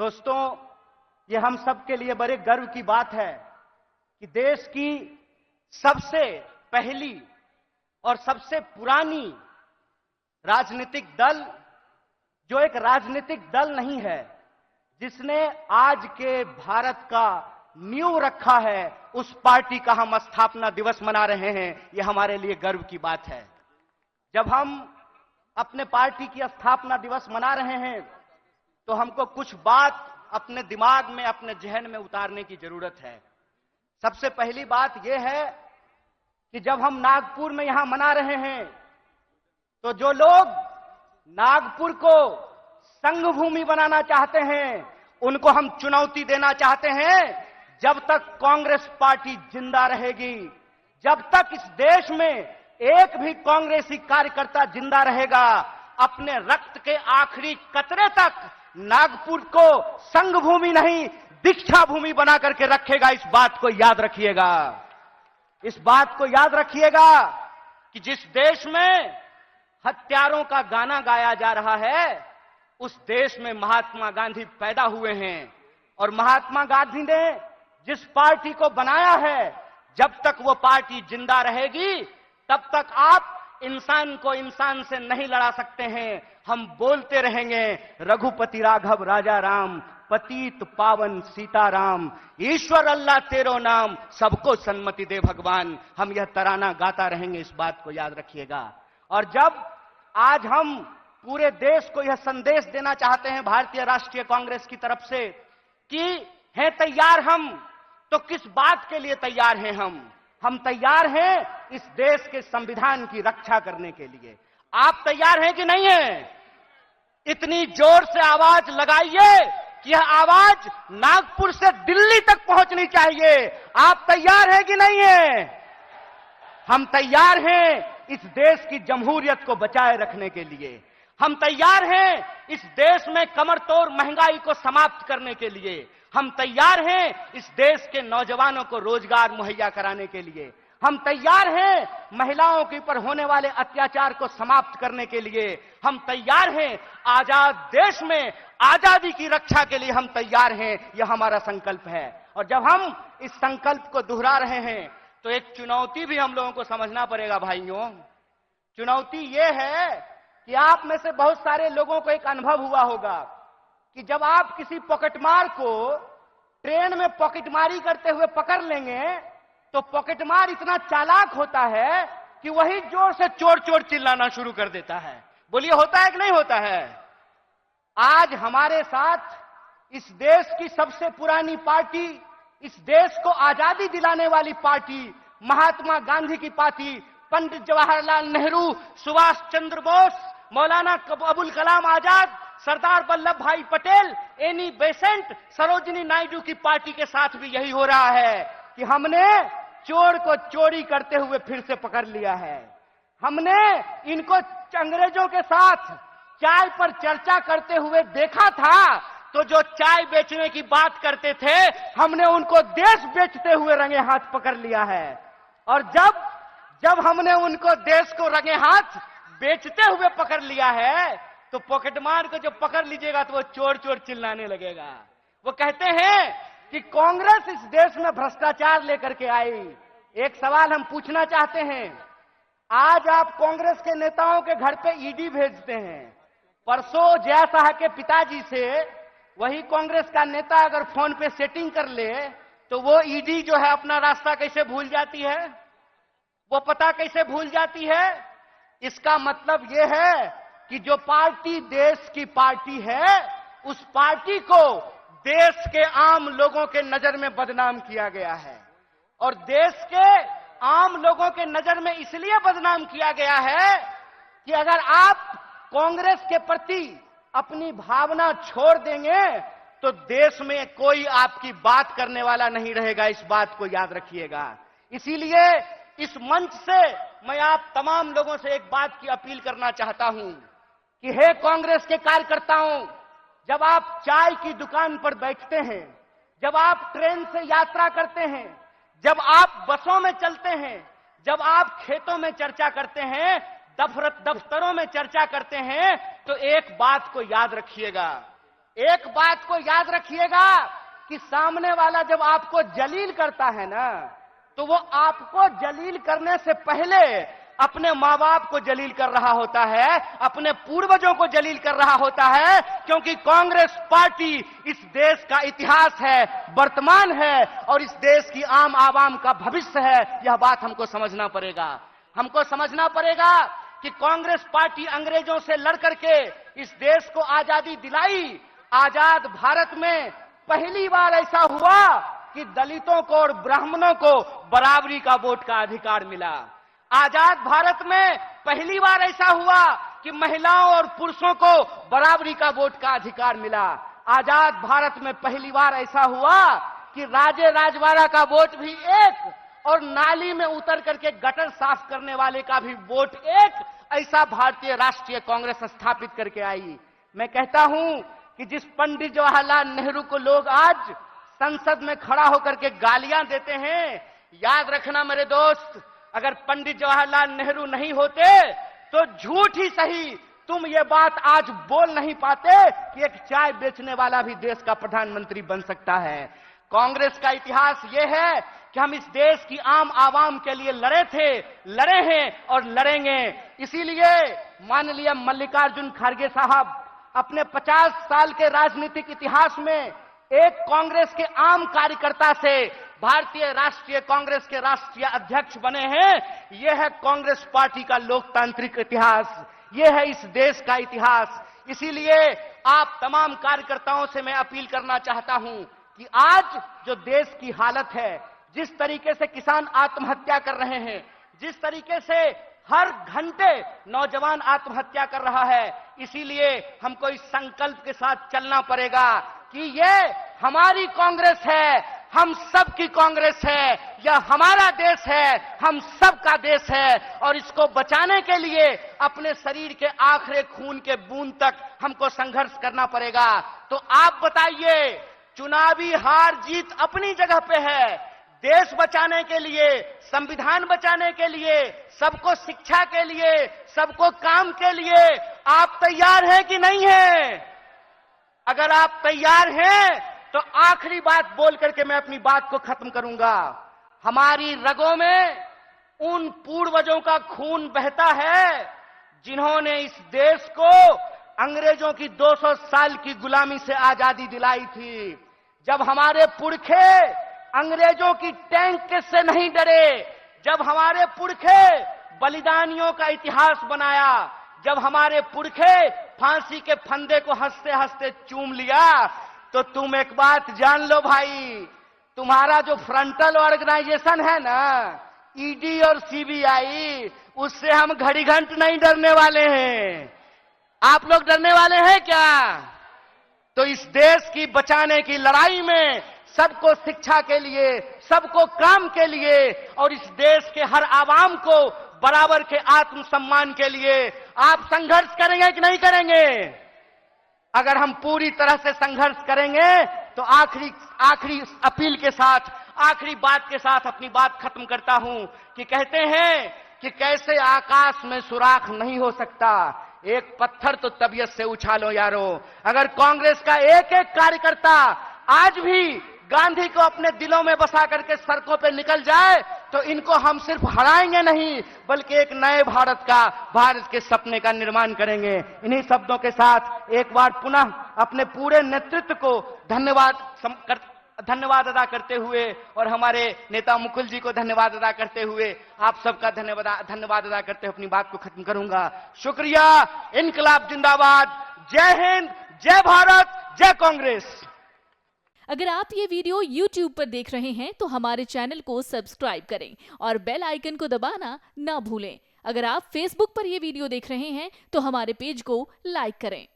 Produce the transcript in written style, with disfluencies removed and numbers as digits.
दोस्तों, ये हम सब के लिए बड़े गर्व की बात है कि देश की सबसे पहली और सबसे पुरानी राजनीतिक दल, जो एक राजनीतिक दल नहीं है, जिसने आज के भारत का नींव रखा है, उस पार्टी का हम स्थापना दिवस मना रहे हैं। यह हमारे लिए गर्व की बात है। जब हम अपने पार्टी की स्थापना दिवस मना रहे हैं तो हमको कुछ बात अपने दिमाग में, अपने जहन में उतारने की जरूरत है। सबसे पहली बात यह है कि जब हम नागपुर में यहां मना रहे हैं तो जो लोग नागपुर को संघ भूमि बनाना चाहते हैं, उनको हम चुनौती देना चाहते हैं, जब तक कांग्रेस पार्टी जिंदा रहेगी, जब तक इस देश में एक भी कांग्रेसी कार्यकर्ता जिंदा रहेगा, अपने रक्त के आखिरी कतरे तक नागपुर को संघ भूमि नहीं, दीक्षा भूमि बना करके रखेगा। इस बात को याद रखिएगा। इस बात को याद रखिएगा कि जिस देश में हत्यारों का गाना गाया जा रहा है, उस देश में महात्मा गांधी पैदा हुए हैं। और महात्मा गांधी ने जिस पार्टी को बनाया है, जब तक वो पार्टी जिंदा रहेगी, तब तक आप इंसान को इंसान से नहीं लड़ा सकते हैं। हम बोलते रहेंगे, रघुपति राघव राजा राम, पतित पावन सीताराम, ईश्वर अल्लाह तेरो नाम, सबको सन्मति दे भगवान। हम यह तराना गाता रहेंगे, इस बात को याद रखिएगा। और जब आज हम पूरे देश को यह संदेश देना चाहते हैं भारतीय राष्ट्रीय कांग्रेस की तरफ से कि हैं तैयार हम, तो किस बात के लिए तैयार हैं हम तैयार हैं इस देश के संविधान की रक्षा करने के लिए। आप तैयार हैं कि नहीं हैं? इतनी जोर से आवाज लगाइए कि यह आवाज नागपुर से दिल्ली तक पहुंचनी चाहिए। आप तैयार हैं कि नहीं हैं? हम तैयार हैं इस देश की जमहूरियत को बचाए रखने के लिए। हम तैयार हैं इस देश में कमरतोड़ महंगाई को समाप्त करने के लिए। हम तैयार हैं इस देश के नौजवानों को रोजगार मुहैया कराने के लिए। हम तैयार हैं महिलाओं के ऊपर होने वाले अत्याचार को समाप्त करने के लिए। हम तैयार हैं आजाद देश में आजादी की रक्षा के लिए। हम तैयार हैं, यह हमारा संकल्प है। और जब हम इस संकल्प को दोहरा रहे हैं तो एक चुनौती भी हम लोगों को समझना पड़ेगा भाइयों। चुनौती यह है कि आप में से बहुत सारे लोगों को एक अनुभव हुआ होगा कि जब आप किसी पॉकेटमार को ट्रेन में पॉकेटमारी करते हुए पकड़ लेंगे तो पॉकेटमार इतना चालाक होता है कि वही जोर से चोर चोर चिल्लाना शुरू कर देता है। बोलिए, होता है कि नहीं होता है? आज हमारे साथ इस देश की सबसे पुरानी पार्टी, इस देश को आजादी दिलाने वाली पार्टी, महात्मा गांधी की पार्टी, पंडित जवाहरलाल नेहरू, सुभाष चंद्र बोस, मौलाना अबुल कलाम आजाद, सरदार वल्लभ भाई पटेल, एनी बेसेंट, सरोजिनी नायडू की पार्टी के साथ भी यही हो रहा है कि हमने चोर को चोरी करते हुए फिर से पकड़ लिया है। हमने इनको अंग्रेजों के साथ चाय पर चर्चा करते हुए देखा था, तो जो चाय बेचने की बात करते थे, हमने उनको देश बेचते हुए रंगे हाथ पकड़ लिया है। और जब हमने उनको देश को रंगे हाथ बेचते हुए पकड़ लिया है, तो पॉकेटमार को जब पकड़ लीजिएगा तो वो चोर चोर चिल्लाने लगेगा। वो कहते हैं कि कांग्रेस इस देश में भ्रष्टाचार लेकर के आई। एक सवाल हम पूछना चाहते हैं, आज आप कांग्रेस के नेताओं के घर पे ईडी भेजते हैं। परसों जया साह के पिताजी से वही कांग्रेस का नेता अगर फोन पे सेटिंग कर ले तो वो ईडी जो है अपना रास्ता कैसे भूल जाती है, वो पता कैसे भूल जाती है। इसका मतलब यह है कि जो पार्टी देश की पार्टी है, उस पार्टी को देश के आम लोगों के नजर में बदनाम किया गया है। और देश के आम लोगों के नजर में इसलिए बदनाम किया गया है कि अगर आप कांग्रेस के प्रति अपनी भावना छोड़ देंगे तो देश में कोई आपकी बात करने वाला नहीं रहेगा। इस बात को याद रखिएगा। इसीलिए इस मंच से मैं आप तमाम लोगों से एक बात की अपील करना चाहता हूं कि हे कांग्रेस के कार्यकर्ताओं, जब आप चाय की दुकान पर बैठते हैं, जब आप ट्रेन से यात्रा करते हैं, जब आप बसों में चलते हैं, जब आप खेतों में चर्चा करते हैं, दफ्तरों में चर्चा करते हैं, तो एक बात को याद रखिएगा एक बात को याद रखिएगा कि सामने वाला जब आपको जलील करता है ना, तो वो आपको जलील करने से पहले अपने माँ बाप को जलील कर रहा होता है, अपने पूर्वजों को जलील कर रहा होता है, क्योंकि कांग्रेस पार्टी इस देश का इतिहास है, वर्तमान है और इस देश की आम आवाम का भविष्य है। यह बात हमको समझना पड़ेगा। हमको समझना पड़ेगा कि कांग्रेस पार्टी अंग्रेजों से लड़ करके इस देश को आजादी दिलाई। आजाद भारत में पहली बार ऐसा हुआ कि दलितों को और ब्राह्मणों को बराबरी का वोट का अधिकार मिला। आजाद भारत में पहली बार ऐसा हुआ कि महिलाओं और पुरुषों को बराबरी का वोट का अधिकार मिला। आजाद भारत में पहली बार ऐसा हुआ कि राजे राजवाड़ा का वोट भी एक और नाली में उतर करके गटर साफ करने वाले का भी वोट एक, ऐसा भारतीय राष्ट्रीय कांग्रेस स्थापित करके आई। मैं कहता हूं कि जिस पंडित जवाहरलाल नेहरू को लोग आज संसद में खड़ा होकर के गालियां देते हैं, याद रखना मेरे दोस्त, अगर पंडित जवाहरलाल नेहरू नहीं होते तो झूठ ही सही तुम ये बात आज बोल नहीं पाते कि एक चाय बेचने वाला भी देश का प्रधानमंत्री बन सकता है। कांग्रेस का इतिहास यह है कि हम इस देश की आम आवाम के लिए लड़े थे, लड़े हैं और लड़ेंगे। इसीलिए माननीय मल्लिकार्जुन खड़गे साहब अपने 50 साल के राजनीतिक इतिहास में एक कांग्रेस के आम कार्यकर्ता से भारतीय राष्ट्रीय कांग्रेस के राष्ट्रीय अध्यक्ष बने हैं। यह है कांग्रेस पार्टी का लोकतांत्रिक इतिहास, यह है इस देश का इतिहास। इसीलिए आप तमाम कार्यकर्ताओं से मैं अपील करना चाहता हूं कि आज जो देश की हालत है, जिस तरीके से किसान आत्महत्या कर रहे हैं, जिस तरीके से हर घंटे नौजवान आत्महत्या कर रहा है, इसीलिए हमको इस संकल्प के साथ चलना पड़ेगा कि ये हमारी कांग्रेस है, हम सब की कांग्रेस है, यह हमारा देश है, हम सब का देश है और इसको बचाने के लिए अपने शरीर के आखिरी खून के बूंद तक हमको संघर्ष करना पड़ेगा। तो आप बताइए, चुनावी हार जीत अपनी जगह पे है, देश बचाने के लिए, संविधान बचाने के लिए, सबको शिक्षा के लिए, सबको काम के लिए आप तैयार हैं कि नहीं हैं? अगर आप तैयार हैं तो आखिरी बात बोल करके मैं अपनी बात को खत्म करूंगा। हमारी रगों में उन पूर्वजों का खून बहता है जिन्होंने इस देश को अंग्रेजों की 200 साल की गुलामी से आजादी दिलाई थी। जब हमारे पुरखे अंग्रेजों की टैंक से नहीं डरे, जब हमारे पुरखे बलिदानियों का इतिहास बनाया, जब हमारे पुरखे फांसी के फंदे को हंसते हंसते चूम लिया, तो तुम एक बात जान लो भाई, तुम्हारा जो फ्रंटल ऑर्गेनाइजेशन है ना, ईडी और सीबीआई, उससे हम घड़ी घंट नहीं डरने वाले हैं। आप लोग डरने वाले हैं क्या? तो इस देश की बचाने की लड़ाई में सबको शिक्षा के लिए, सबको काम के लिए और इस देश के हर आवाम को बराबर के आत्मसम्मान के लिए आप संघर्ष करेंगे कि नहीं करेंगे? अगर हम पूरी तरह से संघर्ष करेंगे तो आखिरी अपील के साथ, आखिरी बात के साथ अपनी बात खत्म करता हूं कि कहते हैं कि कैसे आकाश में सुराख नहीं हो सकता, एक पत्थर तो तबीयत से उछालो यारो। अगर कांग्रेस का एक एक कार्यकर्ता आज भी गांधी को अपने दिलों में बसा करके सड़कों पे निकल जाए तो इनको हम सिर्फ हराएंगे नहीं, बल्कि एक नए भारत का, भारत के सपने का निर्माण करेंगे। इन्हीं शब्दों के साथ एक बार पुनः अपने पूरे नेतृत्व को धन्यवाद अदा करते हुए और हमारे नेता मुकुल जी को धन्यवाद अदा करते हुए आप सबका धन्यवाद अदा करते हुए अपनी बात को खत्म करूंगा। शुक्रिया। इनकलाब जिंदाबाद। जय हिंद, जय भारत, जय कांग्रेस। अगर आप ये वीडियो YouTube पर देख रहे हैं तो हमारे चैनल को सब्सक्राइब करें और बेल आइकन को दबाना ना भूलें। अगर आप Facebook पर ये वीडियो देख रहे हैं तो हमारे पेज को लाइक करें।